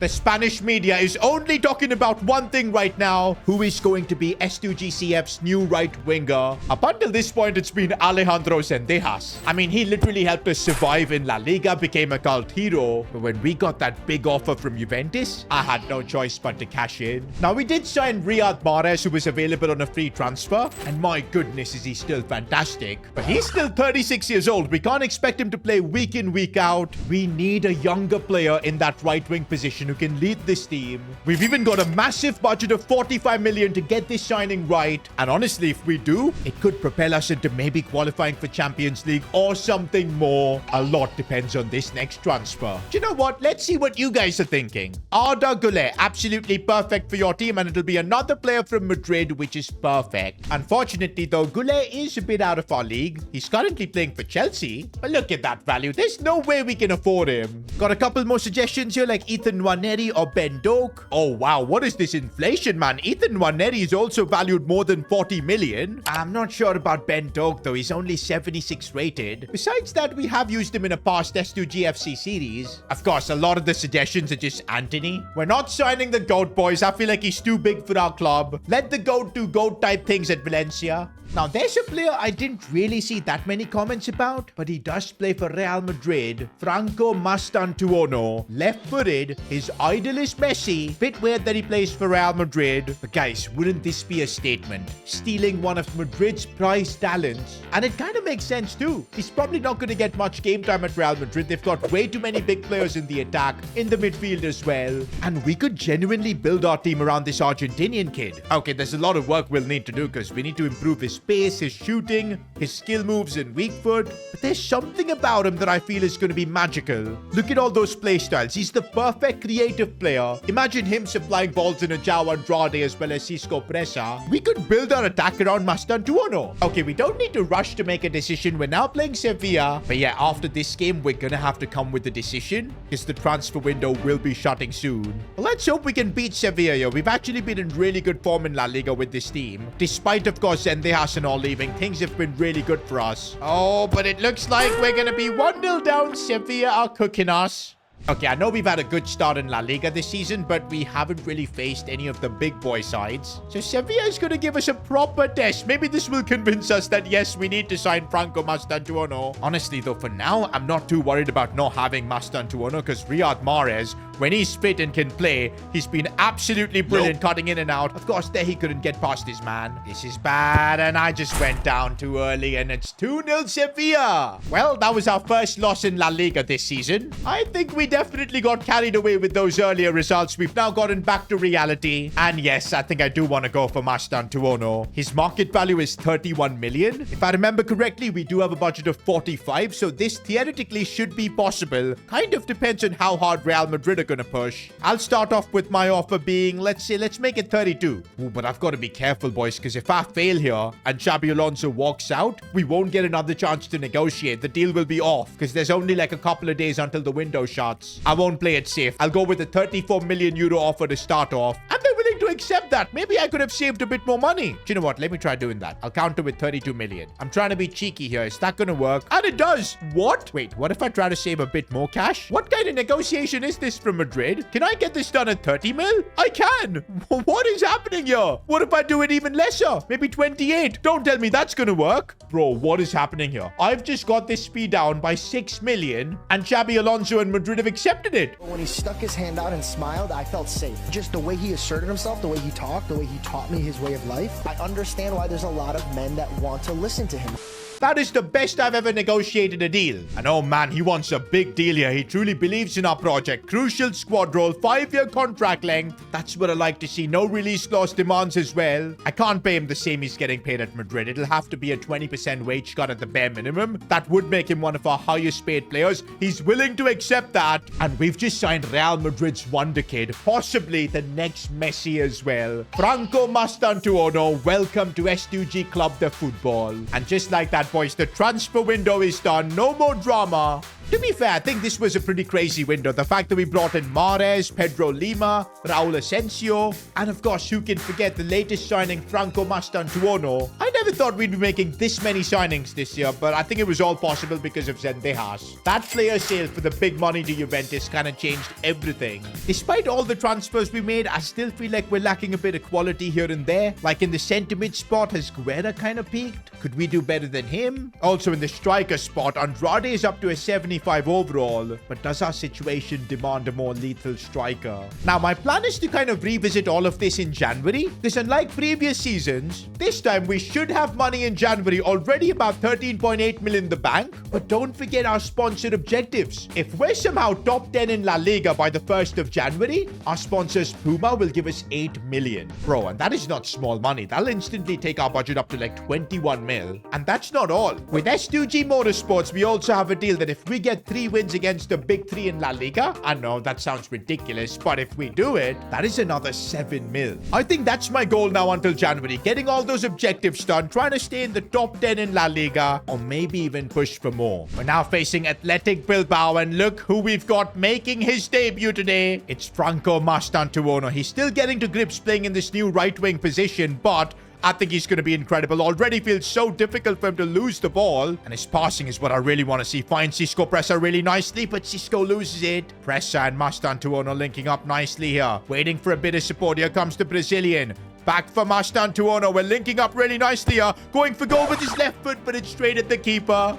The Spanish media is only talking about one thing right now. Who is going to be S2GCF's new right winger? Up until this point, it's been Alejandro Zendejas. I mean, he literally helped us survive in La Liga, became a cult hero. But when we got that big offer from Juventus, I had no choice but to cash in. Now, we did sign Riyad Mahrez, who was available on a free transfer. And my goodness, is he still fantastic. But he's still 36 years old. We can't expect him to play week in, week out. We need a younger player in that right wing position who can lead this team. We've even got a massive budget of 45 million to get this signing right. And honestly, if we do, it could propel us into maybe qualifying for Champions League or something more. A lot depends on this next transfer. Do you know what? Let's see what you guys are thinking. Arda Güler, absolutely perfect for your team, and it'll be another player from Madrid, which is perfect. Unfortunately, though, Güler is a bit out of our league. He's currently playing for Chelsea. But look at that value. There's no way we can afford him. Got a couple more suggestions here, like Ethan Nwaneri or Ben Doak. Oh, wow. What is this inflation, man? Ethan Nwaneri is also valued more than 40 million. I'm not sure about Ben Doak, though. He's only 76 rated. Besides that, we have used him in a past S2GFC series. Of course, a lot of the suggestions are just Anthony. We're not signing the GOAT, boys. I feel like he's too big for our club. Let the GOAT do GOAT type things at Valencia. Now, there's a player I didn't really see that many comments about, but he does play for Real Madrid. Franco Mastantuono. Left-footed. His idol is Messi. Bit weird that he plays for Real Madrid. But guys, wouldn't this be a statement? Stealing one of Madrid's prized talents. And it kind of makes sense too. He's probably not going to get much game time at Real Madrid. They've got way too many big players in the attack, in the midfield as well. And we could genuinely build our team around this Argentinian kid. Okay, there's a lot of work we'll need to do because we need to improve his pace, his shooting, his skill moves in weak foot. But there's something about him that I feel is going to be magical. Look at all those play styles. He's the perfect creative player. Imagine him supplying balls in a João Andrade as well as Cisco Presa. We could build our attack around Mastantuono. Okay, we don't need to rush to make a decision. We're now playing Sevilla. But yeah, after this game, we're going to have to come with a decision because the transfer window will be shutting soon. Well, let's hope we can beat Sevilla. We've actually been in really good form in La Liga with this team. Despite, of course, Zendejas and all leaving, things have been really good for us. Oh, but it looks like we're going to be 1-0 down. Sevilla are cooking us. Okay, I know we've had a good start in La Liga this season, but we haven't really faced any of the big boy sides. So Sevilla is going to give us a proper test. Maybe this will convince us that, yes, we need to sign Franco Mastantuono. Honestly, though, for now, I'm not too worried about not having Mastantuono because Riyad Mahrez, when he's fit and can play, he's been absolutely brilliant cutting in and out. Of course, there he couldn't get past his man. This is bad, and I just went down too early, and it's 2-0 Sevilla. Well, that was our first loss in La Liga this season. I think we definitely got carried away with those earlier results. We've now gotten back to reality. And yes, I think I do want to go for Mastantuono. His market value is 31 million. If I remember correctly, we do have a budget of 45, so this theoretically should be possible. Kind of depends on how hard Real Madrid are going to push. I'll start off with my offer being, let's make it 32. Ooh, but I've got to be careful, boys, because if I fail here and Xabi Alonso walks out, we won't get another chance to negotiate. The deal will be off because there's only like a couple of days until the window shuts. I won't play it safe. I'll go with a 34 million euro offer to start off. And they're willing to accept that. Maybe I could have saved a bit more money. Do you know what? Let me try doing that. I'll counter with 32 million. I'm trying to be cheeky here. Is that going to work? And it does. What? Wait, what if I try to save a bit more cash? What kind of negotiation is this from Madrid? Can I get this done at 30 mil? I can. What is happening here? What if I do it even lesser? Maybe 28. Don't tell me that's going to work. Bro, what is happening here? I've just got this speed down by 6 million and Xabi Alonso and Madrid have accepted it. When he stuck his hand out and smiled, I felt safe. Just the way he asserted himself, the way he talked, the way he taught me his way of life. I understand why there's a lot of men that want to listen to him. That is the best I've ever negotiated a deal. And oh man, he wants a big deal here. He truly believes in our project. Crucial squad role, 5-year contract length. That's what I like to see. No release clause demands as well. I can't pay him the same he's getting paid at Madrid. It'll have to be a 20% wage cut at the bare minimum. That would make him one of our highest paid players. He's willing to accept that. And we've just signed Real Madrid's Wonderkid. Possibly the next Messi as well. Franco Mastantuono, welcome to S2G Club de Football. And just like that, boys, the transfer window is done. No more drama. To be fair, I think this was a pretty crazy window. The fact that we brought in Mahrez, Pedro Lima, Raul Asensio, and of course, who can forget the latest signing, Franco Mastantuono. I never thought we'd be making this many signings this year, but I think it was all possible because of Zendejas. That player sale for the big money to Juventus kind of changed everything. Despite all the transfers we made, I still feel like we're lacking a bit of quality here and there. Like in the centre mid spot, has Guerra kind of peaked? Could we do better than him? Also in the striker spot, Andrade is up to a 75 overall, but does our situation demand a more lethal striker? Now, my plan is to kind of revisit all of this in January, because unlike previous seasons, this time we should have money in January, already about 13.8 million in the bank. But don't forget our sponsor objectives. If we're somehow top 10 in La Liga by the 1st of January, our sponsors Puma will give us 8 million. Bro, and that is not small money. That'll instantly take our budget up to like 21 mil. And that's not all. With S2G Motorsports, we also have a deal that if we get 3 wins against the big 3 in La Liga, I know that sounds ridiculous, but if we do it, that is another 7 mil. I think that's my goal now until January. Getting all those objectives done, trying to stay in the top 10 in La Liga, or maybe even push for more. We're now facing Athletic Bilbao, and look who we've got making his debut today. It's Franco Mastantuono. He's still getting to grips playing in this new right-wing position, but I think he's going to be incredible. Already feels so difficult for him to lose the ball. And his passing is what I really want to see. Finds Cisco Pressa really nicely, but Cisco loses it. Pressa and Mastantuono linking up nicely here. Waiting for a bit of support. Here comes the Brazilian. Back for Mastantuono. We're linking up really nicely here. Going for goal with his left foot, but it's straight at the keeper.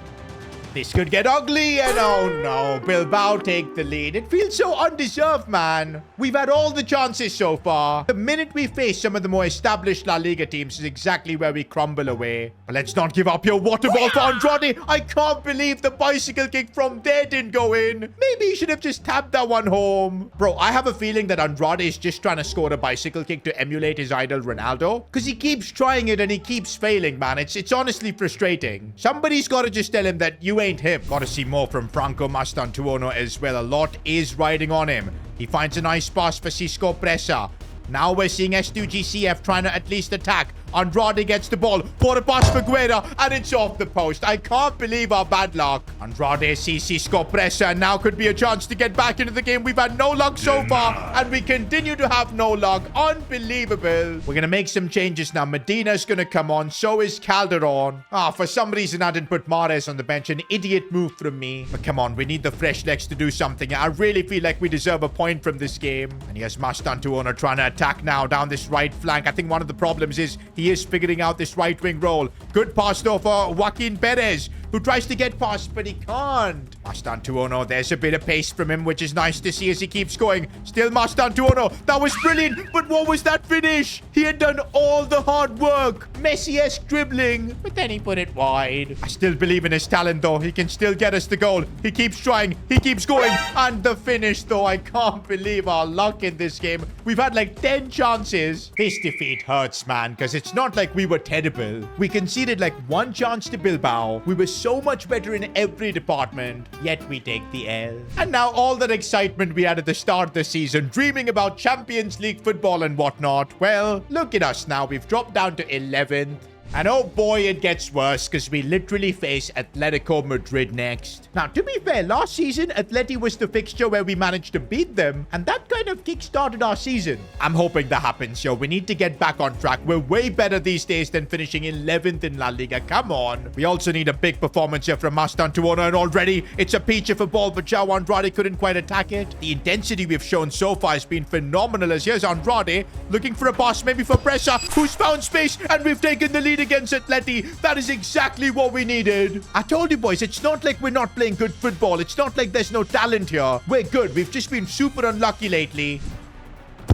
This could get ugly, and oh no, Bilbao take the lead. It feels so undeserved, man. We've had all the chances so far. The minute we face some of the more established La Liga teams is exactly where we crumble away. But let's not give up. Your water ball for Andrade. I can't believe the bicycle kick from there didn't go in. Maybe he should have just tapped that one home. Bro, I have a feeling that Andrade is just trying to score a bicycle kick to emulate his idol Ronaldo. Because he keeps trying it and he keeps failing, man. It's honestly frustrating. Somebody's got to just tell him that you ain't him. Gotta see more from Franco Mastantuono as well. A lot is riding on him. He finds a nice pass for Cisco Pressa. Now we're seeing S2GCF trying to at least attack. Andrade gets the ball for a pass for Guerra, and it's off the post. I can't believe our bad luck. Andrade sees Cisco Pressa, and now could be a chance to get back into the game. We've had no luck so far, and we continue to have no luck. Unbelievable. We're going to make some changes now. Medina's going to come on. So is Calderon. For some reason, I didn't put Mahrez on the bench. An idiot move from me. But come on, we need the fresh legs to do something. I really feel like we deserve a point from this game. And here's Mastantuono trying to attack now down this right flank. I think one of the problems is he is figuring out this right-wing role. Good pass though for Joaquin Perez, who tries to get past, but he can't. Mastantuono, there's a bit of pace from him, which is nice to see as he keeps going. Still Mastantuono. That was brilliant, but what was that finish? He had done all the hard work. Messi-esque dribbling, but then he put it wide. I still believe in his talent, though. He can still get us the goal. He keeps trying. He keeps going. And the finish, though. I can't believe our luck in this game. We've had like 10 chances. This defeat hurts, man, because it's not like we were terrible. We conceded like 1 chance to Bilbao. We were so much better in every department, yet we take the L. And now all that excitement we had at the start of the season, dreaming about Champions League football and whatnot, well, look at us now. We've dropped down to 11th. And oh boy, it gets worse because we literally face Atletico Madrid next. Now, to be fair, last season, Atleti was the fixture where we managed to beat them, and that kind of kick-started our season. I'm hoping that happens, yo. We need to get back on track. We're way better these days than finishing 11th in La Liga. Come on. We also need a big performance here from Mastantuono, and already it's a peach of a ball, but João Andrade couldn't quite attack it. The intensity we've shown so far has been phenomenal, as here's Andrade looking for a pass, maybe for Pressa, who's found space, and we've taken the lead against Atleti. That is exactly what we needed. I told you, boys, it's not like we're not playing good football. It's not like there's no talent here. We're good. We've just been super unlucky lately.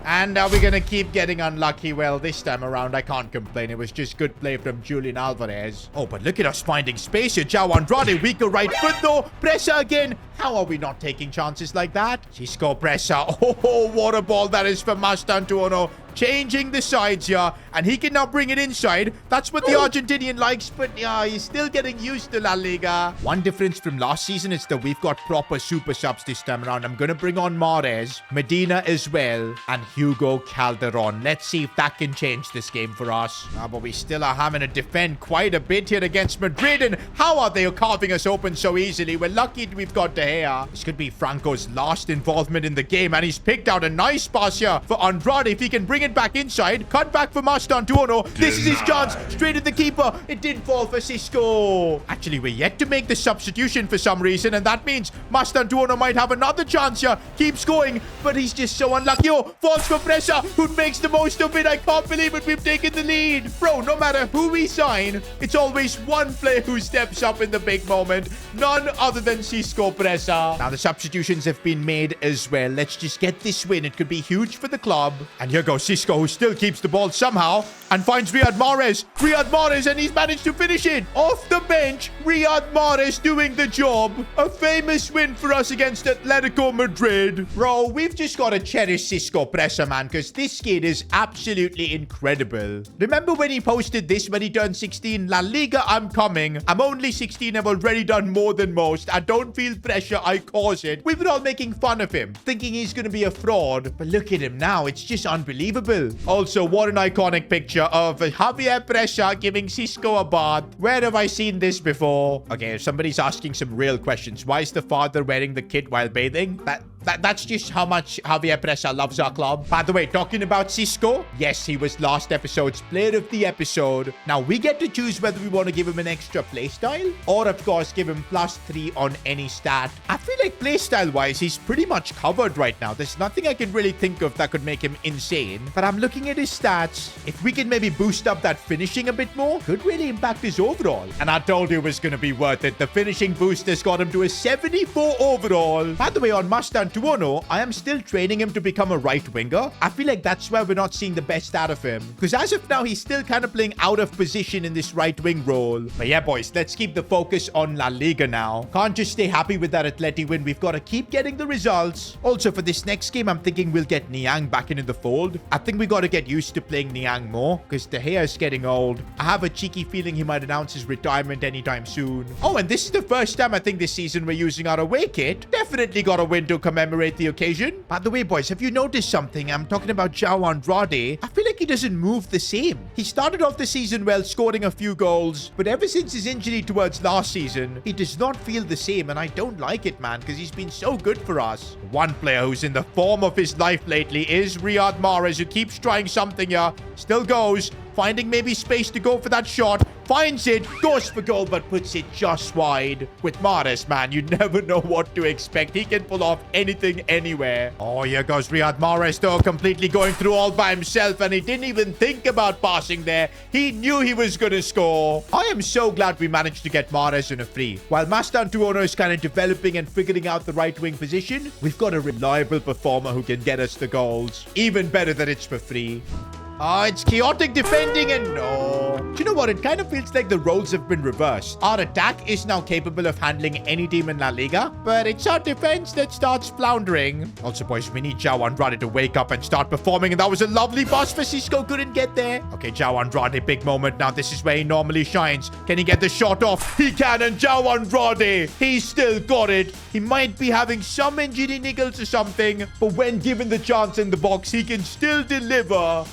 And are we going to keep getting unlucky? Well, this time around, I can't complain. It was just good play from Julian Alvarez. Oh, but look at us finding space here. João Andrade, weaker right foot though. Pressa again. How are we not taking chances like that? Cisco Pressa. Oh, what a ball that is for Mastantuono. Changing the sides here. and he can now bring it inside. That's what the Argentinian likes, but yeah, he's still getting used to La Liga. One difference from last season is that we've got proper super subs this time around. I'm going to bring on Mahrez, Medina as well, and Hugo Calderon. Let's see if that can change this game for us. But we still are having to defend quite a bit here against Madrid, and how are they carving us open so easily? We're lucky we've got De Gea. This could be Franco's last involvement in the game, and he's picked out a nice pass here for Andrade. If he can bring it back inside, cut back for Mastantuono. This is his chance. Straight at the keeper. It did fall for Cisco. Actually, we're yet to make the substitution for some reason, and that means Mastantuono might have another chance here. Keeps going, but he's just so unlucky. Oh, falls for Pressa, who makes the most of it. I can't believe it. We've taken the lead. Bro, no matter who we sign, it's always one player who steps up in the big moment. None other than Cisco Pressa. Now, the substitutions have been made as well. Let's just get this win. It could be huge for the club. And here goes Cisco, who still keeps the ball somehow and finds Riyad Mahrez. Riyad Mahrez, and he's managed to finish it. Off the bench, Riyad Mahrez doing the job. A famous win for us against Atletico Madrid. Bro, we've just got to cherish Cisco Pressa, man, because this kid is absolutely incredible. Remember when he posted this when he turned 16? La Liga, I'm coming. I'm only 16. I've already done more than most. I don't feel pressure. I cause it. We were all making fun of him, thinking he's going to be a fraud. But look at him now. It's just unbelievable. Also, what an iconic picture of Javier Pressa giving Cisco a bath. Where have I seen this before? Okay, if somebody's asking some real questions, why is the father wearing the kit while bathing? That's just how much Javier Pressa loves our club. By the way, talking about Cisco, yes, he was last episode's player of the episode. Now, we get to choose whether we want to give him an extra playstyle or, of course, give him +3 on any stat. I feel like playstyle-wise, he's pretty much covered right now. There's nothing I can really think of that could make him insane. But I'm looking at his stats. If we can maybe boost up that finishing a bit more, could really impact his overall. And I told you it was going to be worth it. The finishing boost has got him to a 74 overall. By the way, on Mastantuono, I am still training him to become a right winger. I feel like that's where we're not seeing the best out of him. Because as of now, he's still kind of playing out of position in this right wing role. But yeah, boys, let's keep the focus on La Liga now. Can't just stay happy with that Atleti win. We've got to keep getting the results. Also, for this next game, I'm thinking we'll get Niang back into the fold. I think we got to get used to playing Niang more because De Gea is getting old. I have a cheeky feeling he might announce his retirement anytime soon. Oh, and this is the first time I think this season we're using our away kit. Definitely got a win to commemorate the occasion. By the way, boys, have you noticed something? I'm talking about João Andrade. I feel like he doesn't move the same. He started off the season well, scoring a few goals, but ever since his injury towards last season, he does not feel the same, and I don't like it, man, because he's been so good for us. One player who's in the form of his life lately is Riyad Mahrez, who keeps trying something here. Still goes, finding maybe space to go for that shot. Finds it, goes for goal, but puts it just wide. With Mahrez, man, you never know what to expect. He can pull off anything, anywhere. Oh, here goes Riyad Mahrez, though, completely going through all by himself, and he didn't even think about passing there. He knew he was going to score. I am so glad we managed to get Mahrez in a free. While Mastantuono is kind of developing and figuring out the right wing position, we've got a reliable performer who can get us the goals. Even better that it's for free. It's chaotic defending and no. Do you know what? It kind of feels like the roles have been reversed. Our attack is now capable of handling any team in La Liga, but it's our defense that starts floundering. Also, boys, we need João Andrade to wake up and start performing, and that was a lovely pass for Cisco. Couldn't get there. Okay, João Andrade, big moment now. This is where he normally shines. Can he get the shot off? He can, and João Andrade, he's still got it. He might be having some injury niggles or something, but when given the chance in the box, he can still deliver.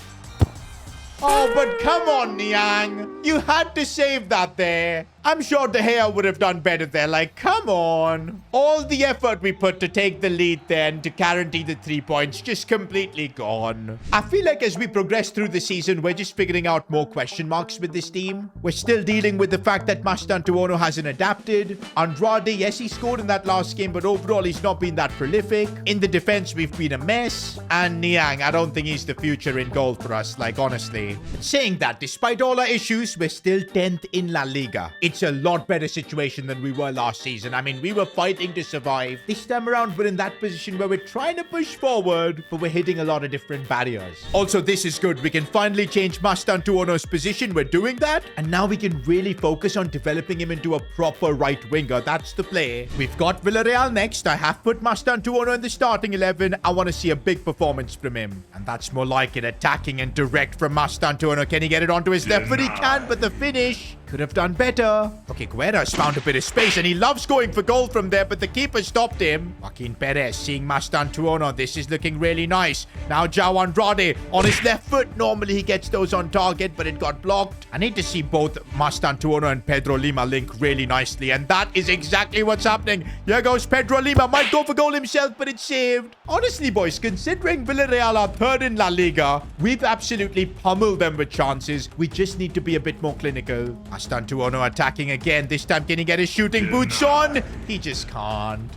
Oh, but come on, Niang. You had to save that there. I'm sure De Gea would have done better there. Like, come on. All the effort we put to take the lead then to guarantee the 3 points just completely gone. I feel like as we progress through the season, we're just figuring out more question marks with this team. We're still dealing with the fact that Mastantuono hasn't adapted. Andrade, yes, he scored in that last game, but overall, he's not been that prolific. In the defense, we've been a mess. And Niang, I don't think he's the future in goal for us, like, honestly. Saying that, despite all our issues, we're still 10th in La Liga. It's it's a lot better situation than we were last season. I mean, we were fighting to survive. This time around, we're in that position where we're trying to push forward, but we're hitting a lot of different barriers. Also, this is good. We can finally change Mastantuono's position. We're doing that. And now we can really focus on developing him into a proper right winger. That's the play. We've got Villarreal next. I have put Mastantuono in the starting 11. I want to see a big performance from him. And that's more like it. Attacking and direct from Mastantuono. Can he get it onto his left foot? He can, but the finish could have done better. Okay, Guerra's found a bit of space, and he loves going for goal from there, but the keeper stopped him. Joaquin Perez seeing Mastantuono. This is looking really nice. Now João Andrade on his left foot. Normally he gets those on target, but it got blocked. I need to see both Mastantuono and Pedro Lima link really nicely, and that is exactly what's happening. Here goes Pedro Lima. Might go for goal himself, but it's saved. Honestly, boys, considering Villarreal are third in La Liga, we've absolutely pummeled them with chances. We just need to be a bit more clinical. Mastantuono attacking again. This time, can he get his shooting boots on? He just can't.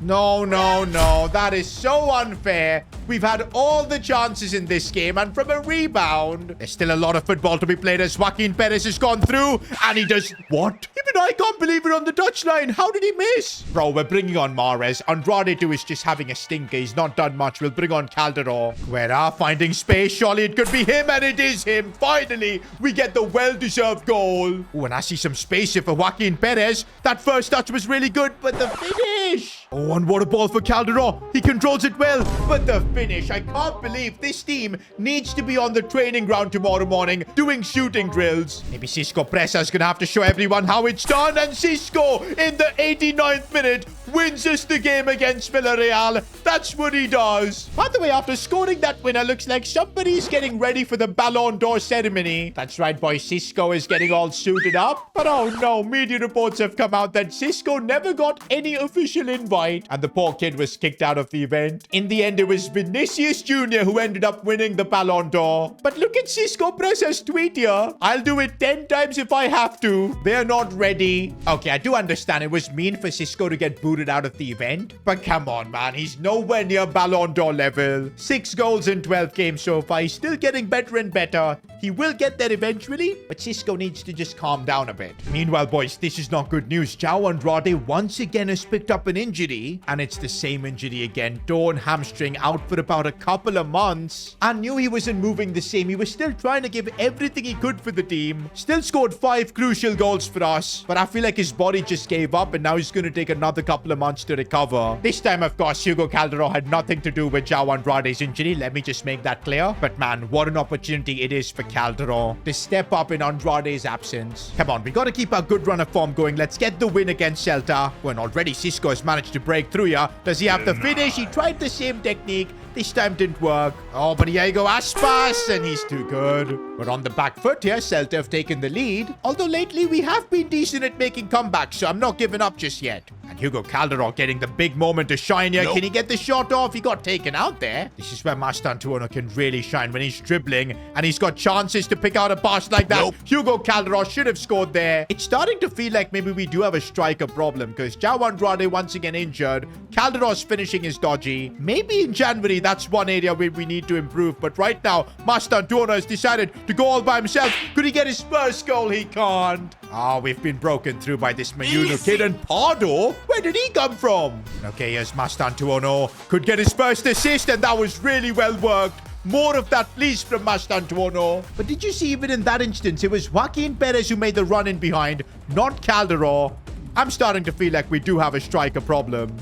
No, no, no. That is so unfair. We've had all the chances in this game, and from a rebound, there's still a lot of football to be played as Joaquin Perez has gone through, and he does... What? Even I can't believe it on the touchline. How did he miss? Bro, we're bringing on Mahrez. Andrade too is just having a stinker. He's not done much. We'll bring on Calderon. Guerra finding space. Surely it could be him, and it is him. Finally, we get the well-deserved goal. Oh, and I see some space here for Joaquin Perez. That first touch was really good, but the finish... Oh, and what a ball for Calderon. He controls it well, but the finish. I can't believe this team needs to be on the training ground tomorrow morning doing shooting drills. Maybe Cisco Presa is going to have to show everyone how it's done, and Cisco in the 89th minute wins us the game against Villarreal. That's what he does. By the way, after scoring that winner, looks like somebody's getting ready for the Ballon d'Or ceremony. That's right, boy. Cisco is getting all suited up. But oh no, media reports have come out that Cisco never got any official invite, and the poor kid was kicked out of the event. In the end, it was Vinicius Jr. who ended up winning the Ballon d'Or. But look at Cisco Presa's tweet here. I'll do it 10 times if I have to. They're not ready. Okay, I do understand it was mean for Cisco to get booted out of the event, but come on, man. He's nowhere near Ballon d'Or level. 6 goals in 12 games so far. He's still getting better and better. He will get there eventually, but Cisco needs to just calm down a bit. Meanwhile, boys, this is not good news. João Andrade once again has picked up an injury, and it's the same injury again. Torn hamstring, out for about a couple of months. I knew he wasn't moving the same. He was still trying to give everything he could for the team. Still scored 5 crucial goals for us, but I feel like his body just gave up, and now he's going to take another couple of months to recover. This time, of course, Hugo Calderon had nothing to do with João Andrade's injury. Let me just make that clear. But man, what an opportunity it is for Calderon to step up in Andrade's absence. Come on, we got to keep our good run of form going. Let's get the win against Celta. When already Cisco has managed to break through here. Does he have the finish? He tried the same technique. This time didn't work. Oh, but here you go, Aspas, and he's too good. We're on the back foot here. Celta have taken the lead. Although lately we have been decent at making comebacks, so I'm not giving up just yet. And Hugo Calderon getting the big moment to shine here. Nope. Can he get the shot off? He got taken out there. This is where Mastantuono can really shine, when he's dribbling and he's got chances to pick out a pass like that. Nope. Hugo Calderon should have scored there. It's starting to feel like maybe we do have a striker problem, because João Andrade once again injured. Calderon's finishing is dodgy. Maybe in January that's one area where we need to improve, but right now Mastantuono has decided to go all by himself. Could he get his first goal? He can't. Oh, we've been broken through by this Wonderkid. And Pardo? Where did he come from? Okay, here's Mastantuono. Could get his first assist, and that was really well worked. More of that, please, from Mastantuono. But did you see, even in that instance, it was Joaquin Perez who made the run in behind, not Calderon. I'm starting to feel like we do have a striker problem.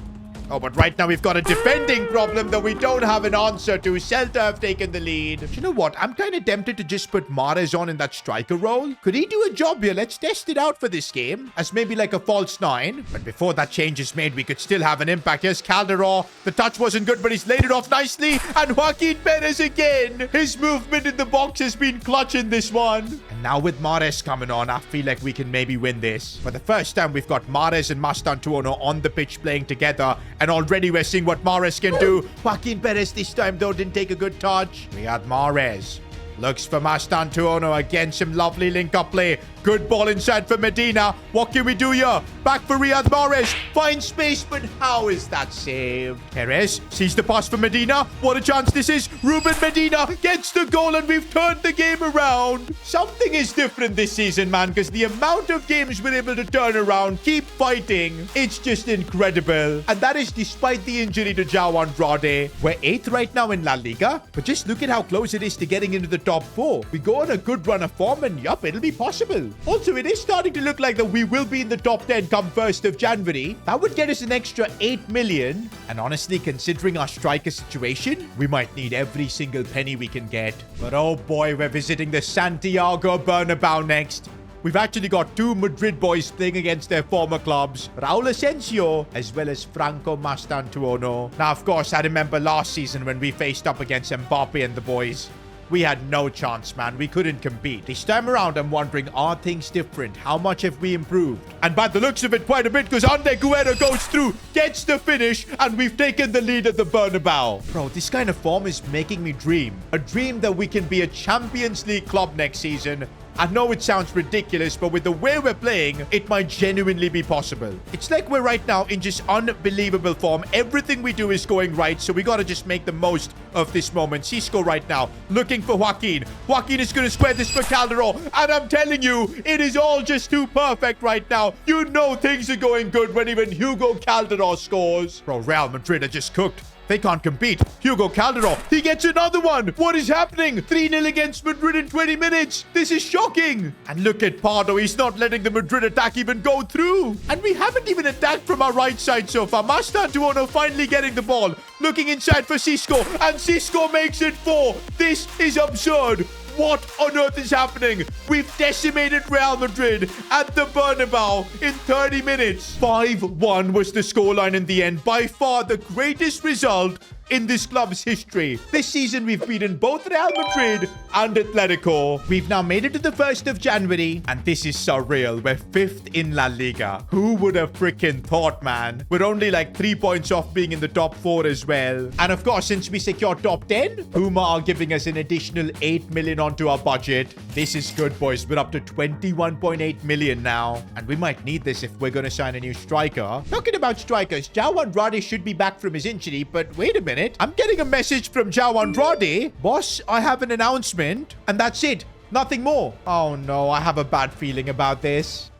Oh, but right now we've got a defending problem that we don't have an answer to. Celta have taken the lead. Do you know what? I'm kind of tempted to just put Mahrez on in that striker role. Could he do a job here? Let's test it out for this game as maybe like a false 9. But before that change is made, we could still have an impact. Here's Calderon. The touch wasn't good, but he's laid it off nicely. And Joaquin Perez again. His movement in the box has been clutch in this one. And now with Mahrez coming on, I feel like we can maybe win this. For the first time, we've got Mahrez and Mastantuono on the pitch playing together. And already we're seeing what Mahrez can do. Joaquin Perez this time, though, didn't take a good touch. We had Mahrez. Looks for Mastantuono. Again, some lovely link-up play. Good ball inside for Medina. What can we do here? Back for Riyad Mahrez. Find space, but how is that saved? Perez sees the pass for Medina. What a chance this is. Ruben Medina gets the goal, and we've turned the game around. Something is different this season, man, because the amount of games we're able to turn around, keep fighting, it's just incredible. And that is despite the injury to João Andrade. We're 8th right now in La Liga, but just look at how close it is to getting into the top 4. We go on a good run of form, and yup, it'll be possible. Also, it is starting to look like that we will be in the top 10 come 1st of January. That would get us an extra 8 million. And honestly, considering our striker situation, we might need every single penny we can get. But oh boy, we're visiting the Santiago Bernabeu next. We've actually got 2 Madrid boys playing against their former clubs, Raul Asensio as well as Franco Mastantuono. Now, of course, I remember last season when we faced up against Mbappe and the boys. We had no chance, man. We couldn't compete. This time around, I'm wondering, are things different? How much have we improved? And by the looks of it, quite a bit, because Ander Guerrero goes through, gets the finish, and we've taken the lead at the Bernabeu. Bro, this kind of form is making me dream. A dream that we can be a Champions League club next season. I know it sounds ridiculous, but with the way we're playing, it might genuinely be possible. It's like we're right now in just unbelievable form. Everything we do is going right, so we gotta just make the most of this moment. Cisco right now, looking for Joaquin. Joaquin is gonna square this for Calderon, and I'm telling you, it is all just too perfect right now. You know things are going good when even Hugo Calderon scores. Bro, Real Madrid are just cooked. They can't compete. Hugo Calderon, he gets another one. What is happening? 3-0 against Madrid in 20 minutes. This is shocking. And look at Pardo. He's not letting the Madrid attack even go through. And we haven't even attacked from our right side so far. Mastantuono finally getting the ball. Looking inside for Cisco. And Cisco makes it 4. This is absurd. What on earth is happening? We've decimated Real Madrid at the Bernabeu in 30 minutes. 5-1 was the scoreline in the end. By far the greatest result in this club's history. This season, we've beaten both Real Madrid and Atletico. We've now made it to the 1st of January, and this is surreal. We're 5th in La Liga. Who would have freaking thought, man? We're only like 3 points off being in the top 4 as well. And of course, since we secured top 10, Puma are giving us an additional 8 million onto our budget. This is good, boys. We're up to 21.8 million now, and we might need this if we're going to sign a new striker. Talking about strikers, João Andrade should be back from his injury, but wait a minute. I'm getting a message from João Andrade. Boss, I have an announcement. And that's it. Nothing more. Oh no, I have a bad feeling about this.